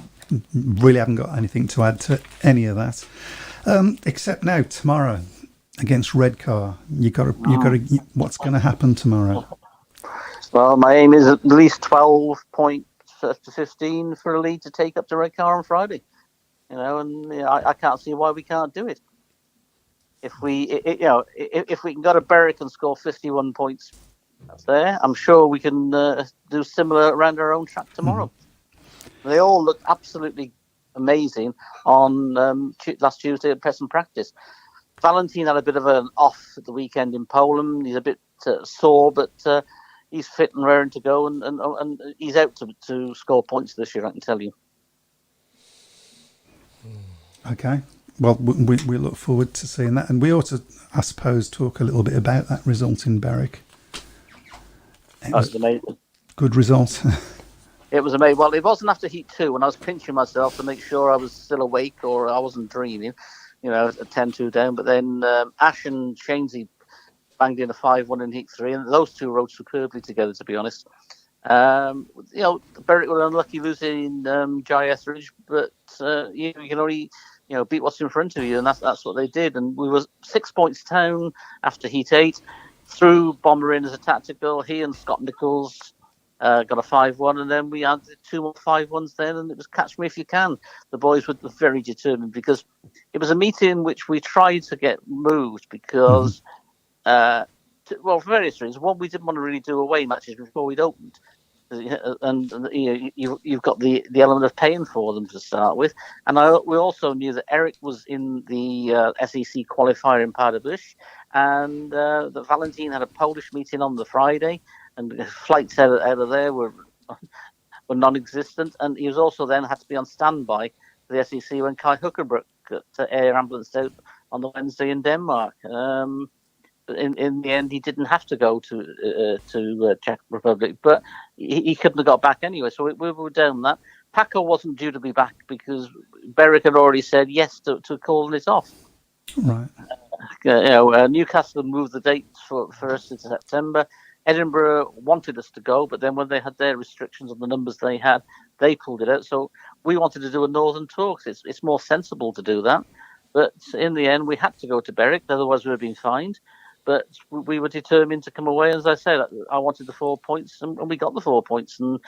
really haven't got anything to add to any of that, except now tomorrow against Redcar. You got to. What's going to happen tomorrow? Well, my aim is at least 12 points to 15 for a lead to take up to Redcar on Friday. I can't see why we can't do it. If we can go to Berwick and score 51 points there, I'm sure we can do similar around our own track tomorrow. They all look absolutely amazing on last Tuesday at press and practice. Valentin had a bit of an off at the weekend in Poland. He's a bit sore, but he's fit and raring to go, and he's out to score points this year, I can tell you. Okay. Well, we look forward to seeing that. And we ought to, I suppose, talk a little bit about that result in Berwick. It was amazing. Good result. It was amazing. Well, it wasn't after Heat 2 when I was pinching myself to make sure I was still awake or I wasn't dreaming, at 10-2 down. But then Ash and Shainesy banged in a 5-1 in Heat 3, and those two rode superbly together, to be honest. Berwick were unlucky losing Jai Etheridge, but you can only beat what's in front of you, and that's what they did. And we were 6 points down after Heat 8, threw Bomber in as a tactical. He and Scott Nichols got a 5-1, and then we had 2 more 5-1s then, and it was catch me if you can. The boys were very determined because it was a meeting which we tried to get moved because, for various reasons. One, we didn't want to really do away matches before we'd opened. And you've got the element of paying for them to start with. And we also knew that Eric was in the SEC qualifier in Paderbush, and that Valentine had a Polish meeting on the Friday, and flights out of there were non-existent. And he was also then had to be on standby for the SEC when Kai Huckerbrook air ambulanced out on the Wednesday in Denmark. In the end, he didn't have to go to Czech Republic, but he couldn't have got back anyway. So we were down that. Paco wasn't due to be back because Berwick had already said yes to calling it off. Right. Newcastle moved the dates for us into September. Edinburgh wanted us to go, but then when they had their restrictions on the numbers they had, they pulled it out. So we wanted to do a Northern tour because it's more sensible to do that. But in the end, we had to go to Berwick, otherwise we would have been fined. But we were determined to come away. As I said, I wanted the 4 points, and we got the 4 points. And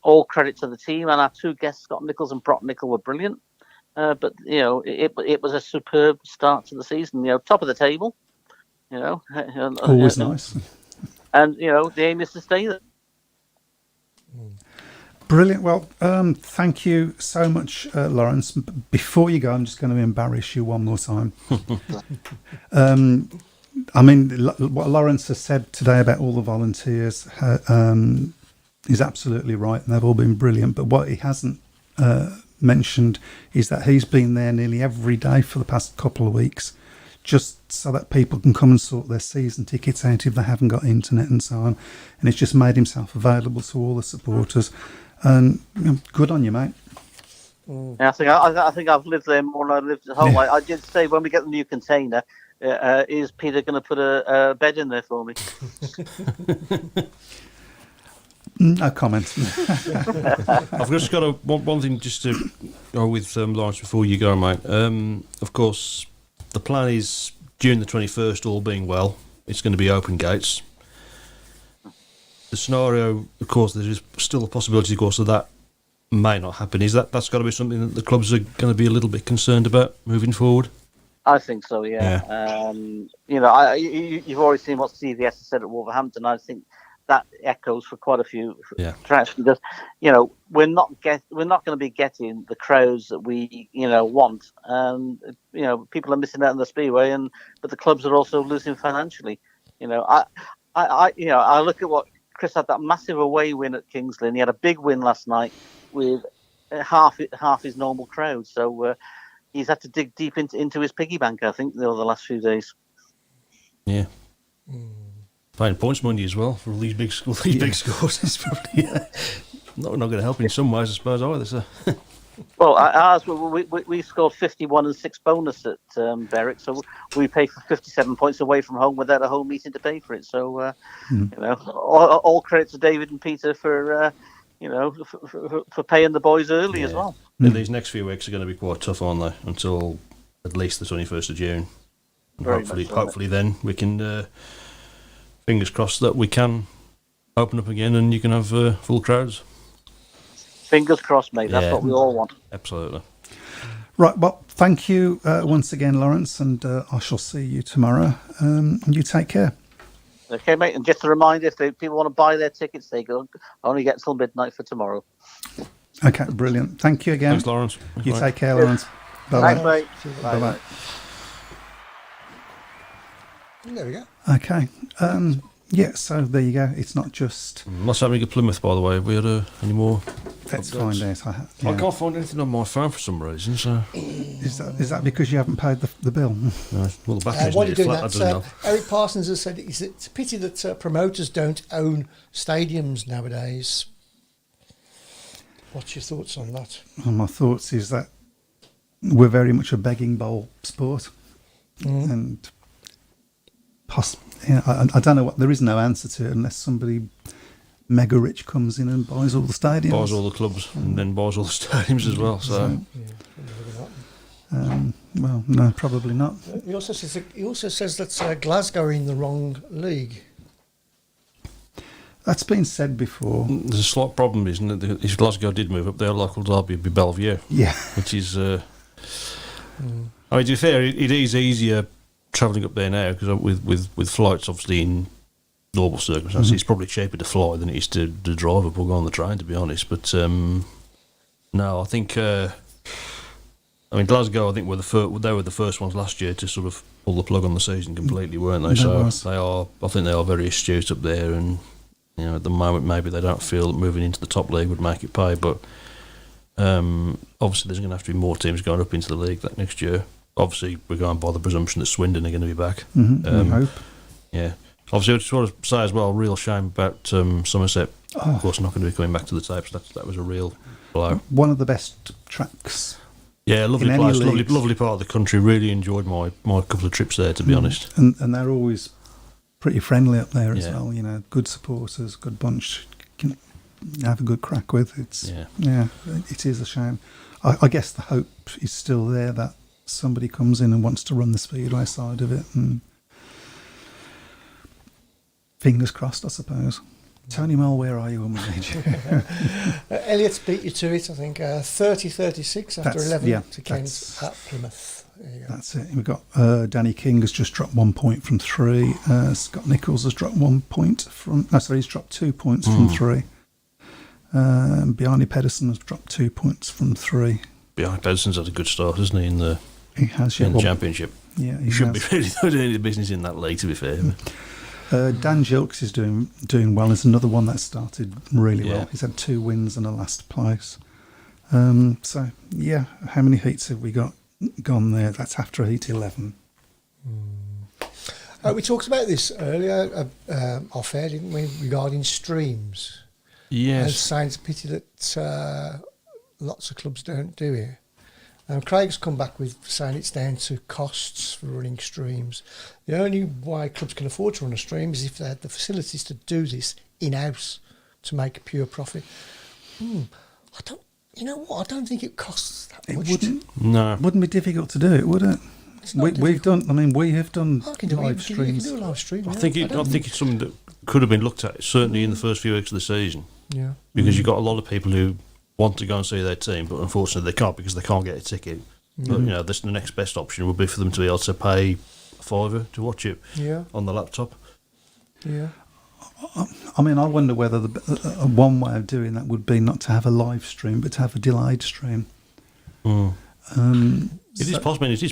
all credit to the team. And our two guests, Scott Nichols and Brock Nichol, were brilliant. But it was a superb start to the season. Top of the table. Always nice. And the aim is to stay there. Brilliant. Well, thank you so much, Laurence. Before you go, I'm just going to embarrass you one more time. What Laurence has said today about all the volunteers is absolutely right, and they've all been brilliant. But what he hasn't mentioned is that he's been there nearly every day for the past couple of weeks, just so that people can come and sort their season tickets out if they haven't got internet and so on. And it's just made himself available to all the supporters. And good on you, mate. Yeah, I think I've lived there more than I've lived at home. I did say when we get the new container, is Peter going to put a bed in there for me? No comment. I've just got one thing just to go with Laurence before you go, mate. Of course, the plan is June the 21st, all being well, it's going to be open gates. The scenario, of course, there is still a possibility, of course, that may not happen. That's got to be something that the clubs are going to be a little bit concerned about moving forward? I think so, yeah. You've already seen what CVS has said at Wolverhampton. I think that echoes for quite a few tracks because we're not going to be getting the crowds that we want, and people are missing out on the Speedway, but the clubs are also losing financially. I look at what Chris had, that massive away win at Kingsley, and he had a big win last night with half his normal crowd. So he's had to dig deep into his piggy bank, I think, over the last few days. Yeah. Paying points money as well for all these big scores. Big scores is probably not going to help in some ways, I suppose, either. So. Well, ours we scored 51 and 6 bonus at Berwick, so we pay for 57 points away from home without a home meeting to pay for it. So all credit to David and Peter for for paying the boys early as well. And these next few weeks are going to be quite tough, aren't they? Until at least the 21st of June. Hopefully then we can. Fingers crossed that we can open up again and you can have full crowds. Fingers crossed, mate. That's what we all want. Absolutely. Right, well, thank you once again, Laurence, and I shall see you tomorrow. You take care. Okay, mate. And just a reminder, if people want to buy their tickets, they go only get till midnight for tomorrow. Okay, brilliant. Thank you again. Thanks, Laurence. You take care, Laurence. Bye-bye. Thanks, mate. Bye-bye. There we go. Okay. So there you go. It's not just... What's happening at Plymouth, by the way? Have we had any more? Let's find out. I can't find anything on my phone for some reason. So is that because you haven't paid the bill? No, well, the battery's while you're doing flat. that, Eric Parsons has said it's a pity that promoters don't own stadiums nowadays. What's your thoughts on that? Well, my thoughts is that we're very much a begging bowl sport, and I don't know what. There is no answer to it unless somebody mega rich comes in and buys all the stadiums, buys all the clubs, and then buys all the stadiums as well. So, well, no, probably not. He also says that Glasgow are in the wrong league. That's been said before. There's a slight problem, isn't it? If Glasgow did move up, their local derby would be Bellevue. Yeah, which is. I mean, to be fair, it is easier travelling up there now because with flights obviously in normal circumstances, it's probably cheaper to fly than it is to drive up or go on the train, to be honest. But no, I think. I mean, Glasgow, I think they were the first ones last year to sort of pull the plug on the season completely, weren't they? I think they are very astute up there, and at the moment maybe they don't feel that moving into the top league would make it pay, but obviously there's going to have to be more teams going up into the league that next year. Obviously, we're going by the presumption that Swindon are going to be back. We hope. Yeah. Obviously, I just want to say as well, real shame about Somerset. Of course, not going to be coming back to the tapes. That was a real blow. One of the best tracks. Yeah, lovely in place, any leagues. lovely part of the country. Really enjoyed my couple of trips there, to be honest. And they're always pretty friendly up there as Yeah. well. Good supporters, good bunch. Can have a good crack with. It is a shame. I guess the hope is still there that somebody comes in and wants to run the Speedway side of it, and fingers crossed, I suppose. Tony Mull, where are you when we need you? Elliot's beat you to it, I think, 30-36 after 11 to Kent at Plymouth. There you go. That's it. We've got Danny King has just dropped 1 point from 3. Scott Nichols has dropped 1 point from... No, sorry, he's dropped 2 points from 3. Bjarne Pedersen has dropped 2 points from 3. Bjarne Pedersen's had a good start, hasn't he, in the championship? Yeah, he should be really doing any business in that league, to be fair. Dan Gilks is doing well. There's another one that started really well. He's had 2 wins and a last place. So, yeah, how many heats have we gone there? That's after heat 11. We talked about this earlier off air, didn't we, regarding streams? Yes. And saying it's a pity that lots of clubs don't do it. Craig's come back with saying it's down to costs for running streams. The only way clubs can afford to run a stream is if they had the facilities to do this in-house to make a pure profit. I don't think it costs that much. Wouldn't be difficult to do it, would it? We have done live streams. You can do a live stream. I think it's something that could have been looked at, certainly in the first few weeks of the season. Yeah. Because you've got a lot of people who want to go and see their team, but unfortunately they can't because they can't get a ticket. But the next best option would be for them to be able to pay a £5 to watch it on the laptop. Yeah. I mean, I wonder whether one way of doing that would be not to have a live stream, but to have a delayed stream. It is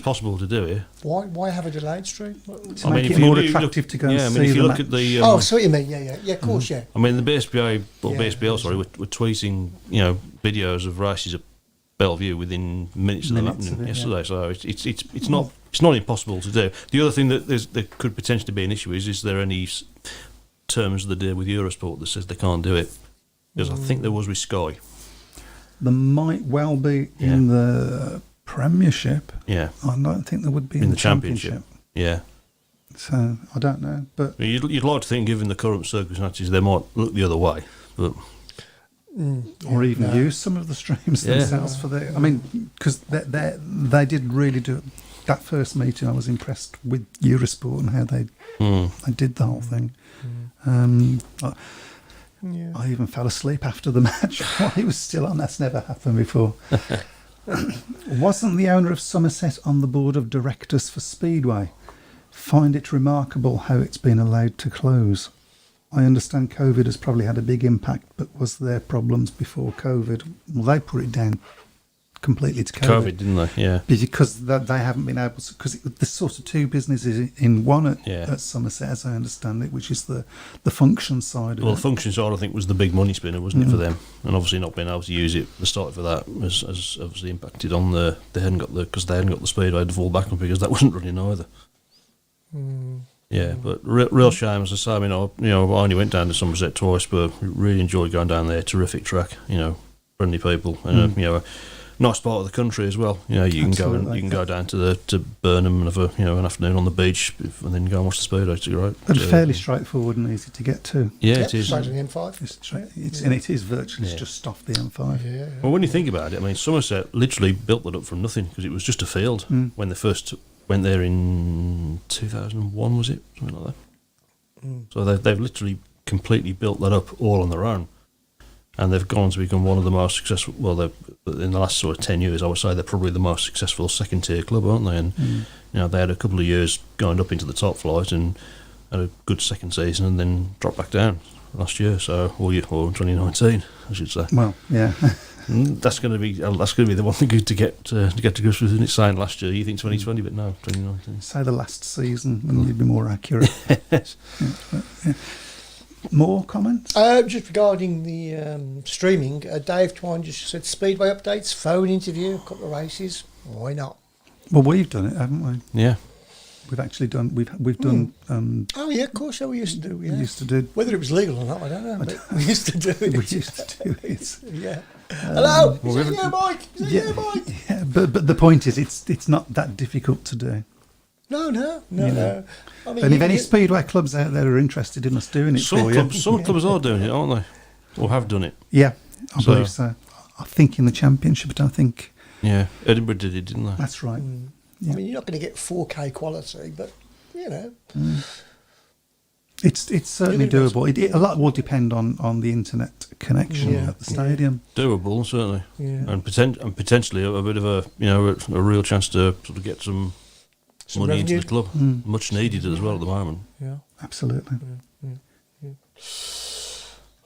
possible to do it. Why have a delayed stream? To make it more attractive to go and see if you the look match. at the... I see what you mean, yeah, of course, yeah. I mean, the BSBA, were tweeting, videos of races at Bellevue within minutes of them happening yesterday. So it's not impossible to do. The other thing that there could potentially be an issue is there any terms of the deal with Eurosport that says they can't do it? Because I think there was with Sky. There might well be in the Premiership. Yeah. I don't think there would be in the Championship. Yeah. So I don't know, but you'd like to think, given the current circumstances, they might look the other way, but or even use some of the streams themselves for their. I mean, because they did really do that first meeting. I was impressed with Eurosport and how they did the whole thing. I even fell asleep after the match while he was still on. That's never happened before. Wasn't the owner of Somerset on the board of directors for Speedway? Find it remarkable how it's been allowed to close. I understand COVID has probably had a big impact, but was there problems before COVID? Well, they put it down completely to COVID, didn't they? Yeah. Because they haven't been able to, because there's sort of 2 businesses in one at Somerset, as I understand it, which is the function side of it. Well, the function side, I think, was the big money spinner, wasn't it, for them? And obviously not being able to use it, the start for that has obviously impacted on they hadn't got the Speedway to fall back on, because that wasn't running either. Yeah, but real shame, as I say. I mean, I only went down to Somerset twice, but really enjoyed going down there. Terrific track, friendly people, and nice part of the country as well. You can go down to Burnham and have an afternoon on the beach, and then go and watch the Speedway. It's great. But fairly straightforward and easy to get to. Yeah, it is. Straight to the M5. And it is virtually just off the M5. Yeah. Well, when you think about it, I mean, Somerset literally built that up from nothing, because it was just a field when they first went there in 2001, was it? Something like that. So they've literally completely built that up all on their own. And they've gone to become one of the most successful. Well, in the last sort of 10 years, I would say they're probably the most successful second-tier club, aren't they? And they had a couple of years going up into the top flight, and had a good second season and then dropped back down last year. So or 2019, I should say. Well, yeah. That's going to be the one thing good to get to grips with. Isn't it? Signed last year, you think 2020, but no, 2019. Say the last season, and you'd be more accurate. Yes. Yeah. More comments? Just regarding the streaming, Dave Twine just said Speedway updates, phone interview, a couple of races. Why not? Well, we've done it, haven't we? Yeah. We've actually done. We've done. Oh yeah, of course. Yeah, we used to do. Yeah. We used to do. Whether it was legal or not, I don't know. But we used to do it. We used to do it. Yeah. Hello. well, Is it you, Mike? Is it you, Mike? Yeah, but the point is, it's not that difficult to do. No. You know. I mean, And if any speedway clubs out there are interested in us doing it Some for clubs are doing it, aren't they? Or have done it. you, yeah, I So- believe so. I think in the championship, but I think Yeah, Edinburgh did it, didn't they? that's right. I mean, you're not going to get 4K quality, but you know. It's certainly It is. doable. A lot will depend on the internet connection Yeah. at the stadium. Doable, certainly. Yeah. And potentially a bit of a real chance to sort of get some money into revenue. the club. Much needed as well at the moment. Yeah. Absolutely.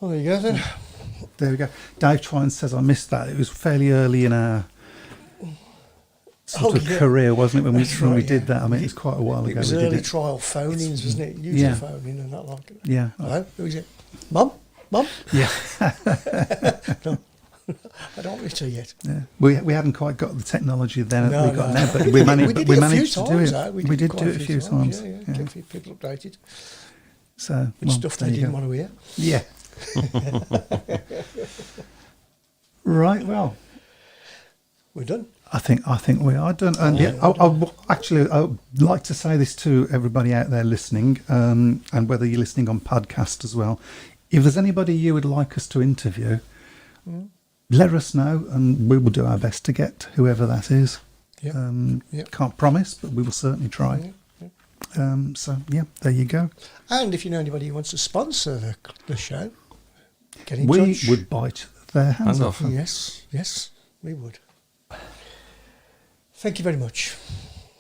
Well, there you go then. There we go. Dave Twine says I missed that. It was fairly early in our sort of career, wasn't it, when That's we right, did yeah. that? I mean, it's quite a while It ago was we did early it. trial phone-ins, wasn't it? User Yeah. phone-in and that like it. Yeah. Hello, who is it? Mum? Yeah. No. I don't want to yet. Yeah. We hadn't quite got the technology then that No, we got no. now, but we managed, did we it a managed few to do times, it. though. We did quite do it a few times. Yeah. Yeah. Keep people updated So with stuff they there you didn't go. want to hear. Yeah. Right. Well, We're done. I think we are done. And yeah, I would like to say this to everybody out there listening, and whether you're listening on podcast as well. If there's anybody you would like us to interview, let us know, and we will do our best to get whoever that is. Yeah. Yeah. Can't promise, but we will certainly try. So yeah, there you go. And if you know anybody who wants to sponsor the show, get in We touch. would bite their hands Hands off. off. Yes, we would. Thank you very much.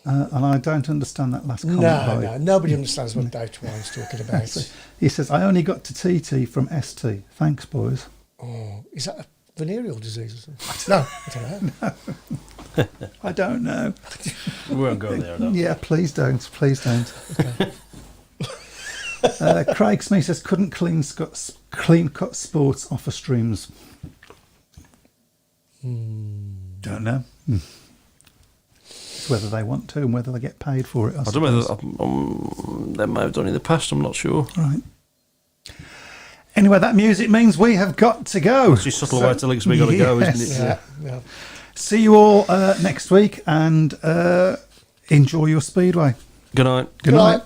And I don't understand that last comment. No, nobody understands what Dave Twine's talking about. He says, I only got to TT from ST. Thanks, boys. Oh, is that a venereal disease or something? No, I don't know. I don't know. We won't go there. No. Yeah, please don't. Please don't. Craig Smith says, couldn't Clean Cut Sports offer streams? Don't know. It's whether they want to and whether they get paid for it. I don't know whether they may have done it in the past. I'm not sure. Right. Anyway, that music means we have got to go. It's just subtle way telling us we got to go, isn't it? Yeah. See you all next week, and enjoy your speedway. Good night. Good night.